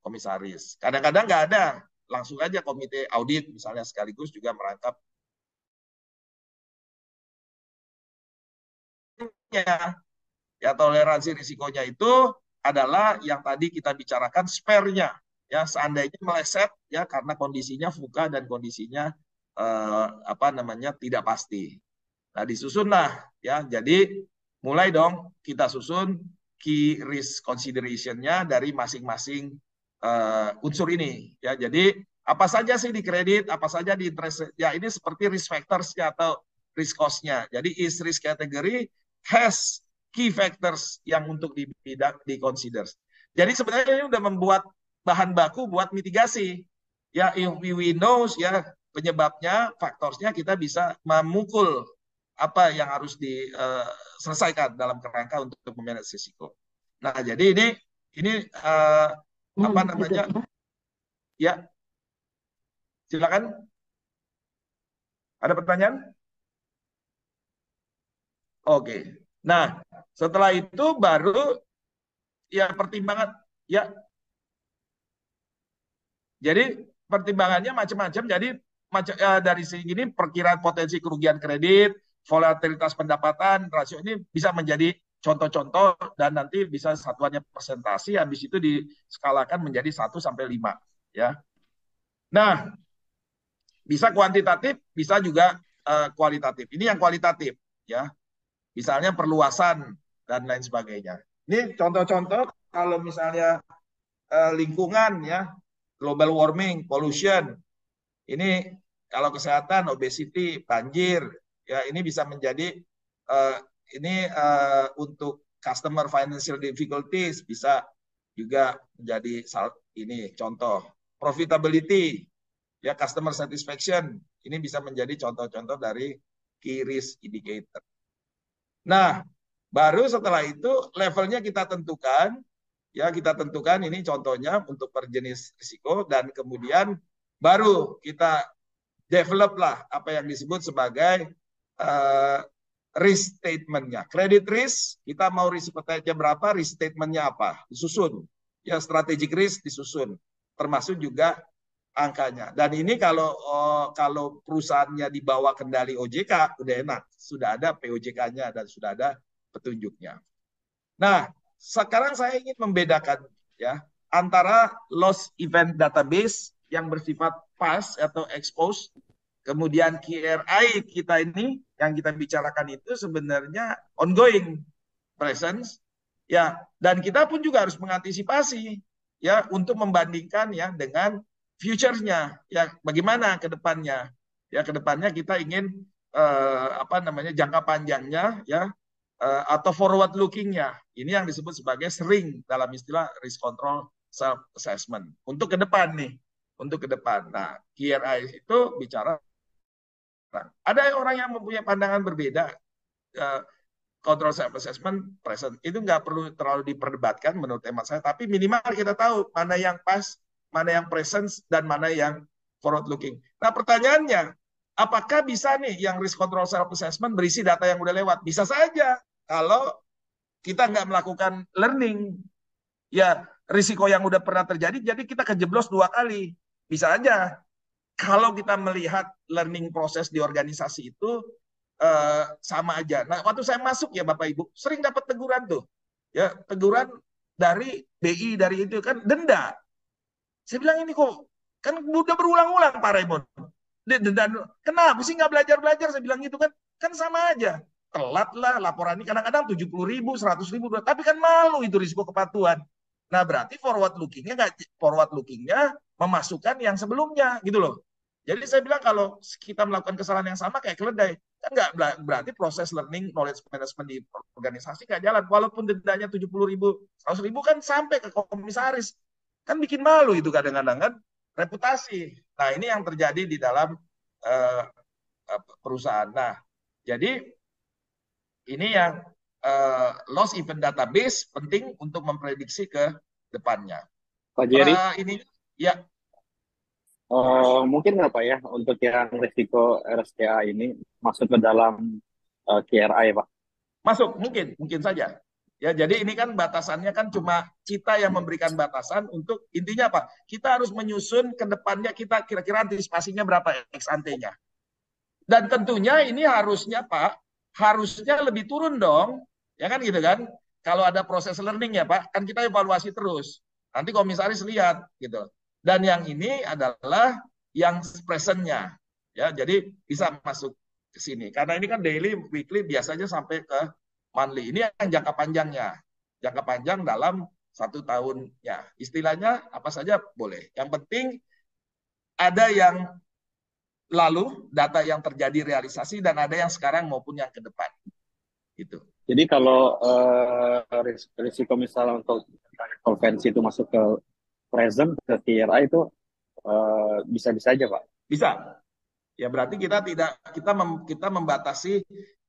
komisaris. Kadang-kadang nggak ada, langsung aja komite audit misalnya sekaligus juga merangkap ya toleransi risikonya itu adalah yang tadi kita bicarakan spare-nya ya seandainya meleset ya karena kondisinya VUCA dan kondisinya apa namanya tidak pasti. Nah, disusunlah ya. Jadi mulai dong kita susun key risk consideration-nya dari masing-masing unsur ini ya. Jadi apa saja sih di kredit, apa saja di interest ya ini seperti risk factors-nya atau risk cost-nya. Jadi is risk category has key factors yang untuk di consider. Jadi sebenarnya ini udah membuat bahan baku buat mitigasi. Ya, if we knows ya penyebabnya, faktornya kita bisa memukul apa yang harus diselesaikan dalam kerangka untuk memanage risiko. Nah, jadi ini apa namanya? Ya, silakan. Ada pertanyaan? Oke. Nah, setelah itu baru ya pertimbangan ya. Jadi pertimbangannya macam-macam. Jadi dari sini perkiraan potensi kerugian kredit, volatilitas pendapatan, rasio ini bisa menjadi contoh-contoh dan nanti bisa satuannya presentasi, habis itu diskalakan menjadi 1 sampai 5 ya. Nah, bisa kuantitatif, bisa juga kualitatif. Ini yang kualitatif ya. Misalnya perluasan dan lain sebagainya. Ini contoh-contoh kalau misalnya lingkungan ya, global warming, pollution. Ini kalau kesehatan, obesity, banjir, ya ini bisa menjadi ini untuk customer financial difficulties bisa juga menjadi ini contoh. Profitability, ya customer satisfaction, ini bisa menjadi contoh-contoh dari key risk indicator. Nah, baru setelah itu levelnya kita tentukan, ya kita tentukan ini contohnya untuk per jenis risiko dan kemudian baru kita develop lah apa yang disebut sebagai risk statement-nya. Credit risk, kita mau risiko nya berapa, risk statement-nya apa, disusun. Ya strategic risk disusun, termasuk juga angkanya. Dan ini kalau perusahaannya di bawah kendali OJK udah enak, sudah ada POJK-nya dan sudah ada petunjuknya. Nah, sekarang saya ingin membedakan ya antara loss event database yang bersifat past atau expose, kemudian KRI kita ini yang kita bicarakan itu sebenarnya ongoing presence ya, dan kita pun juga harus mengantisipasi ya untuk membandingkan ya dengan future-nya ya bagaimana ke depannya. Ya ke depannya kita ingin apa namanya jangka panjangnya ya atau forward looking-nya. Ini yang disebut sebagai sering dalam istilah risk control self assessment. Untuk ke depan nih, untuk ke depan. Nah, KRI itu bicara ada orang yang mempunyai pandangan berbeda. Control self assessment present itu nggak perlu terlalu diperdebatkan menurut hemat saya, tapi minimal kita tahu mana yang pas, mana yang present dan mana yang forward looking. Nah pertanyaannya, apakah bisa nih yang risk control self assessment berisi data yang udah lewat? Bisa saja kalau kita nggak melakukan learning, ya risiko yang udah pernah terjadi, jadi kita kejeblos 2 kali. Bisa aja kalau kita melihat learning proses di organisasi itu sama aja. Nah, waktu saya masuk ya Bapak Ibu, sering dapat teguran tuh. Ya, teguran dari BI dari itu kan denda. Saya bilang ini kok kan udah berulang-ulang Pak Raymond. Denda, kenapa sih nggak belajar-belajar? Saya bilang gitu kan sama aja. Telat lah laporan ini kadang-kadang 70.000, 100.000, tapi kan malu itu risiko kepatuhan. Nah, berarti forward lookingnya memasukkan yang sebelumnya gitu loh. Jadi saya bilang kalau kita melakukan kesalahan yang sama kayak keledai, kan nggak berarti proses learning knowledge management di organisasi nggak jalan. Walaupun dendanya 70.000, 100.000 kan sampai ke komisaris, kan bikin malu itu kadang-kadang kan reputasi. Nah ini yang terjadi di dalam uh, perusahaan. Nah jadi ini yang loss event database penting untuk memprediksi ke depannya. Pak Jerry, Ini ya. mungkin nggak Pak ya untuk yang risiko RSCA ini masuk ke dalam KRI Pak? Masuk, mungkin saja. Ya, jadi ini kan batasannya kan cuma kita yang memberikan batasan untuk intinya apa? Kita harus menyusun ke depannya kita kira-kira antisipasinya berapa ex ante-nya. Dan tentunya ini harusnya Pak, harusnya lebih turun dong. Ya kan gitu kan? Kalau ada proses learning ya Pak, kan kita evaluasi terus. Nanti komisaris lihat gitu. Dan yang ini adalah yang presentnya. Ya, jadi bisa masuk ke sini. Karena ini kan daily, weekly biasanya sampai ke monthly. Ini yang jangka panjangnya. Jangka panjang dalam 1 tahun ya. Istilahnya apa saja boleh. Yang penting ada yang lalu data yang terjadi realisasi dan ada yang sekarang maupun yang ke depan. Gitu. Jadi kalau risiko misalnya untuk konvensi itu masuk ke present, ke KRA itu bisa-bisa aja, Pak. Bisa. Ya berarti kita membatasi.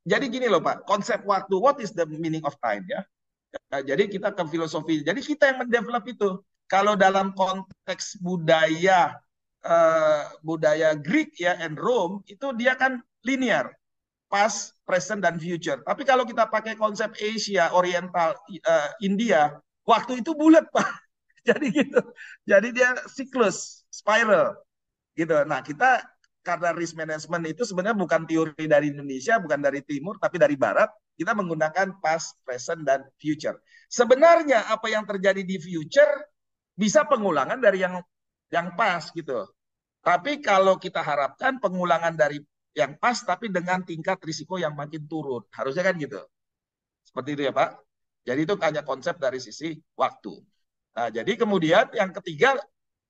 Jadi gini loh Pak, konsep waktu, what is the meaning of time ya? Nah, jadi kita ke filosofi. Jadi kita yang mendevelop itu. Kalau dalam konteks budaya Greek ya and Rome itu dia kan linear, past, present dan future. Tapi kalau kita pakai konsep Asia, Oriental, India, waktu itu bulat Pak. Jadi gitu. Jadi dia siklus, spiral gitu. Nah, kita karena risk management itu sebenarnya bukan teori dari Indonesia, bukan dari timur, tapi dari barat. Kita menggunakan past, present, dan future. Sebenarnya apa yang terjadi di future bisa pengulangan dari yang past gitu. Tapi kalau kita harapkan pengulangan dari yang pas, tapi dengan tingkat risiko yang makin turun. Harusnya kan gitu. Seperti itu ya Pak. Jadi itu hanya konsep dari sisi waktu. Nah, jadi kemudian yang ketiga,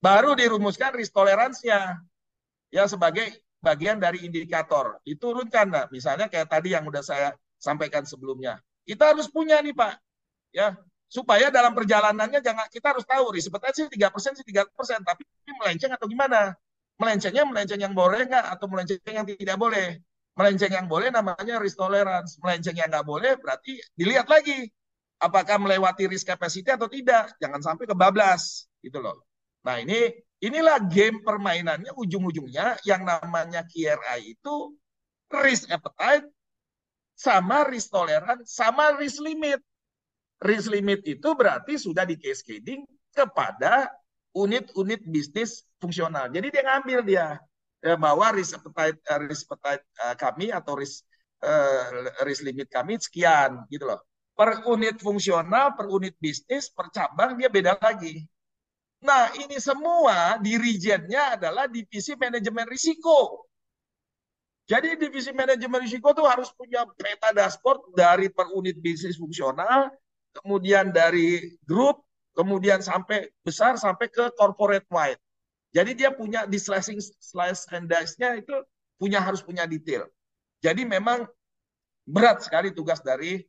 baru dirumuskan risk toleransinya ya sebagai bagian dari indikator diturunkan. Nah, misalnya kayak tadi yang udah saya sampaikan sebelumnya, kita harus punya nih Pak ya supaya dalam perjalanannya jangan kita harus tahu risk sih 3% sih 3%, tapi melenceng atau gimana, melenceng yang boleh nggak atau melenceng yang tidak boleh. Melenceng yang boleh namanya risk tolerance, melenceng yang nggak boleh berarti dilihat lagi apakah melewati risk capacity atau tidak, jangan sampai kebablas gitu loh. Nah, inilah game permainannya ujung-ujungnya yang namanya KRI itu risk appetite sama risk tolerance sama risk limit. Risk limit itu berarti sudah di cascading kepada unit-unit bisnis fungsional. Jadi dia ngambil bahwa risk appetite kami atau risk limit kami sekian gitu loh. Per unit fungsional, per unit bisnis, per cabang dia beda lagi. Nah, ini semua dirijennya adalah divisi manajemen risiko. Jadi divisi manajemen risiko itu harus punya peta dashboard dari per unit bisnis fungsional, kemudian dari grup, kemudian sampai besar sampai ke corporate wide. Jadi dia punya di slice and dice-nya itu harus punya detail. Jadi memang berat sekali tugas dari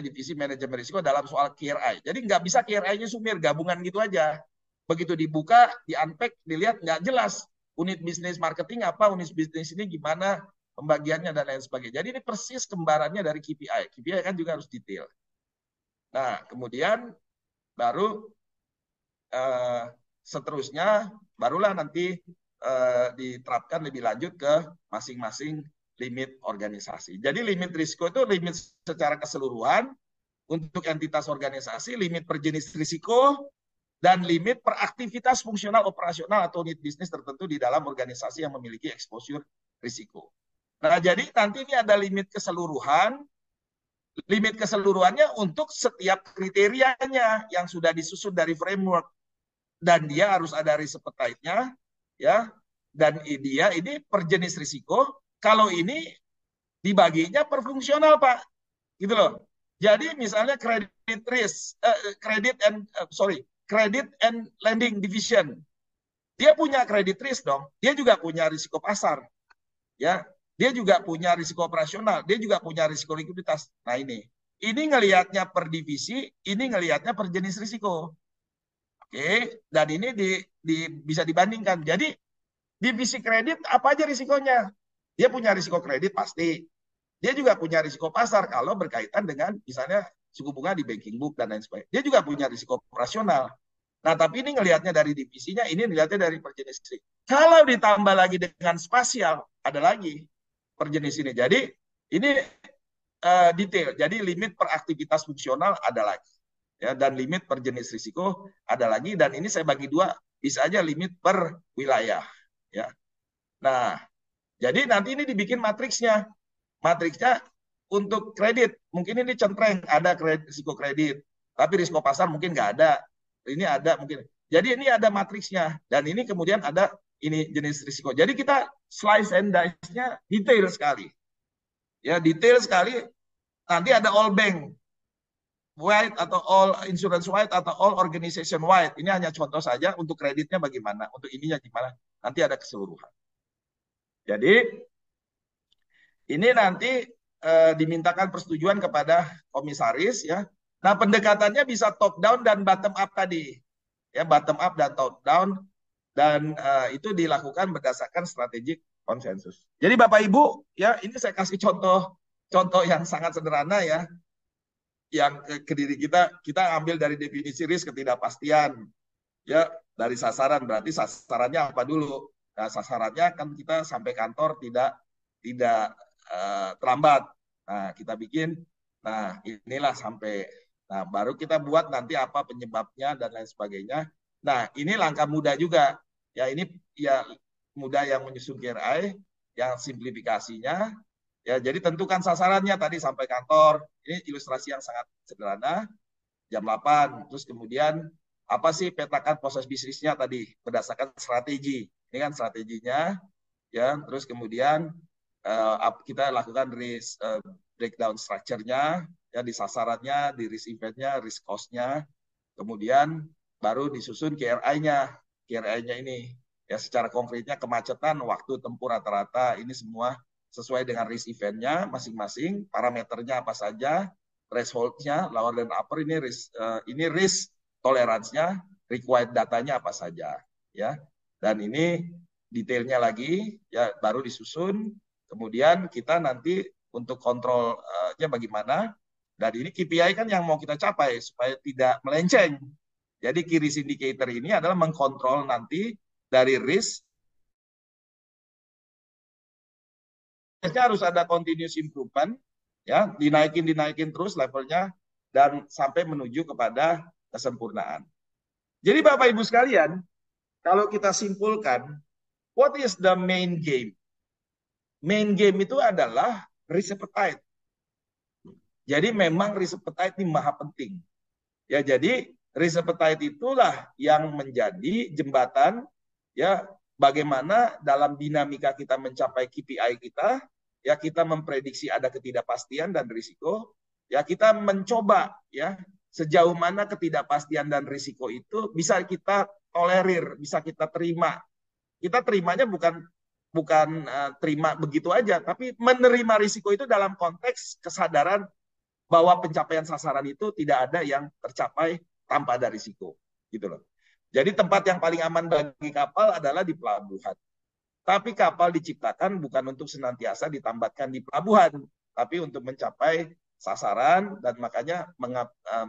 divisi manajemen risiko dalam soal KRI. Jadi nggak bisa KRI-nya sumir, gabungan gitu aja. Begitu dibuka, di-unpack, dilihat nggak jelas unit bisnis marketing apa, unit bisnis ini gimana pembagiannya dan lain sebagainya. Jadi ini persis kembarannya dari KPI. KPI kan juga harus detail. Nah, kemudian baru seterusnya barulah nanti diterapkan lebih lanjut ke masing-masing limit organisasi. Jadi limit risiko itu limit secara keseluruhan untuk entitas organisasi, limit per jenis risiko, dan limit per aktivitas fungsional operasional atau unit bisnis tertentu di dalam organisasi yang memiliki exposure risiko. Nah, jadi nanti ini ada limit keseluruhan. Limit keseluruhannya untuk setiap kriterianya yang sudah disusun dari framework. Dan dia harus ada risk appetite-nya, ya. Dan dia ini per jenis risiko. Kalau ini dibaginya per fungsional, Pak. Gitu loh. Jadi misalnya credit and lending division. Dia punya credit risk dong. Dia juga punya risiko pasar. Ya, dia juga punya risiko operasional, dia juga punya risiko likuiditas. Nah, ini ngelihatnya per divisi, ini ngelihatnya per jenis risiko. Oke, dan ini bisa dibandingkan. Jadi divisi kredit apa aja risikonya? Dia punya risiko kredit pasti. Dia juga punya risiko pasar kalau berkaitan dengan misalnya suku bunga di banking book dan lain sebagainya. Dia juga punya risiko operasional. Nah, tapi ini ngelihatnya dari divisinya, ini ngelihatnya dari per jenis risiko. Kalau ditambah lagi dengan spasial, ada lagi per jenis ini. Jadi ini detail. Jadi limit per aktivitas fungsional ada lagi. Ya, dan limit per jenis risiko ada lagi. Dan ini saya bagi dua, bisa aja limit per wilayah. Ya. Nah, jadi nanti ini dibikin matriksnya. Matriksnya untuk kredit, mungkin ini centreng, ada risiko kredit. Tapi risiko pasar mungkin nggak ada. Ini ada mungkin. Jadi ini ada matriksnya. Dan ini kemudian ada ini jenis risiko. Jadi kita slice and dice-nya detail sekali. Ya, detail sekali. Nanti ada all bank wide atau all insurance wide atau all organization wide. Ini hanya contoh saja untuk kreditnya bagaimana, untuk ininya gimana. Nanti ada keseluruhan. Jadi ini nanti dimintakan persetujuan kepada komisaris ya. Nah, pendekatannya bisa top down dan bottom up tadi. Ya, bottom up dan top down dan itu dilakukan berdasarkan strategic konsensus. Jadi Bapak Ibu, ya ini saya kasih contoh yang sangat sederhana ya. Yang ke diri kita ambil dari definisi risk ketidakpastian. Ya, dari sasaran berarti sasarannya apa dulu? Nah, sasarannya kan kita sampai kantor tidak terlambat. Nah, kita bikin, nah inilah sampai, nah baru kita buat nanti apa penyebabnya dan lain sebagainya. Nah, ini langkah mudah juga. Ya, ini ya mudah yang menyusun KRI, yang simplifikasinya. Ya, jadi tentukan sasarannya tadi sampai kantor. Ini ilustrasi yang sangat sederhana. Jam 8. Terus kemudian apa sih petakan proses bisnisnya tadi berdasarkan strategi. Ini kan strateginya. Ya, terus kemudian kita lakukan risk breakdown structure-nya, ya di sasarannya, di risk event-nya, risk cost-nya, kemudian baru disusun KRI-nya. KRI-nya ini ya secara konkretnya kemacetan, waktu tempuh rata-rata, ini semua sesuai dengan risk event-nya masing-masing, parameternya apa saja, threshold-nya, lower dan upper, ini risk tolerance-nya, required datanya apa saja, ya. Dan ini detailnya lagi, ya baru disusun. Kemudian kita nanti untuk kontrolnya bagaimana. Dan ini KPI kan yang mau kita capai supaya tidak melenceng. Jadi key risk indicator ini adalah mengkontrol nanti dari risk. Harus ada continuous improvement, ya dinaikin terus levelnya dan sampai menuju kepada kesempurnaan. Jadi Bapak Ibu sekalian, kalau kita simpulkan, what is the main game? Main game itu adalah risk appetite. Jadi memang risk appetite ini maha penting. Ya, jadi risk appetite itulah yang menjadi jembatan ya bagaimana dalam dinamika kita mencapai KPI kita, ya kita memprediksi ada ketidakpastian dan risiko, ya kita mencoba ya sejauh mana ketidakpastian dan risiko itu bisa kita tolerir, bisa kita terima. Kita terimanya bukan terima begitu aja, tapi menerima risiko itu dalam konteks kesadaran bahwa pencapaian sasaran itu tidak ada yang tercapai tanpa ada risiko, gitu loh. Jadi tempat yang paling aman bagi kapal adalah di pelabuhan. Tapi kapal diciptakan bukan untuk senantiasa ditambatkan di pelabuhan, tapi untuk mencapai sasaran dan makanya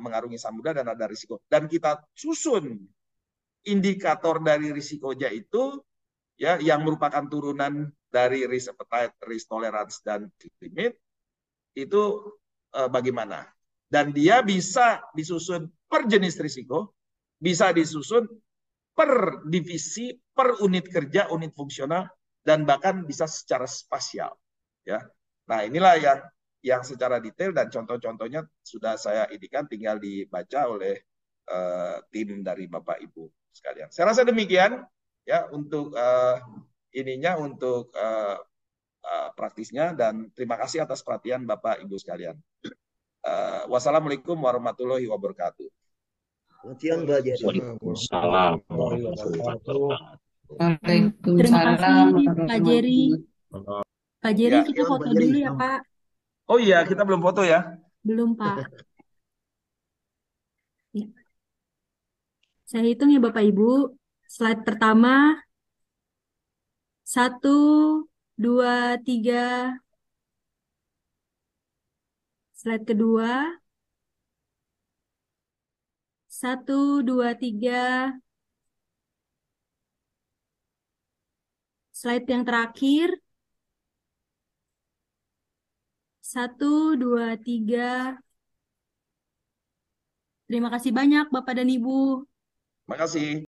mengarungi samudra dan ada risiko. Dan kita susun indikator dari risikonya itu ya yang merupakan turunan dari risk appetite, risk tolerance dan limit itu bagaimana. Dan dia bisa disusun per jenis risiko, bisa disusun per divisi, per unit kerja, unit fungsional, dan bahkan bisa secara spasial. Ya, nah inilah yang secara detail dan contoh-contohnya sudah saya indikan, tinggal dibaca oleh tim dari Bapak Ibu sekalian. Saya rasa demikian ya untuk ininya untuk praktisnya dan terima kasih atas perhatian Bapak Ibu sekalian. Wassalamualaikum warahmatullahi wabarakatuh. Selamat siang Mbak Jerry. Waalaikumsalam warahmatullahi wabarakatuh. Waalaikumsalam Pak Jerry. Pak Jerry Ya. kita foto dulu ya Pak. Oh iya, kita belum foto ya. Belum Pak. Ya. Saya hitung ya Bapak Ibu. Slide pertama. 1, 2, 3. Slide kedua. 1, 2, 3. Slide yang terakhir. 1, 2, 3. Terima kasih banyak Bapak dan Ibu. Makasih.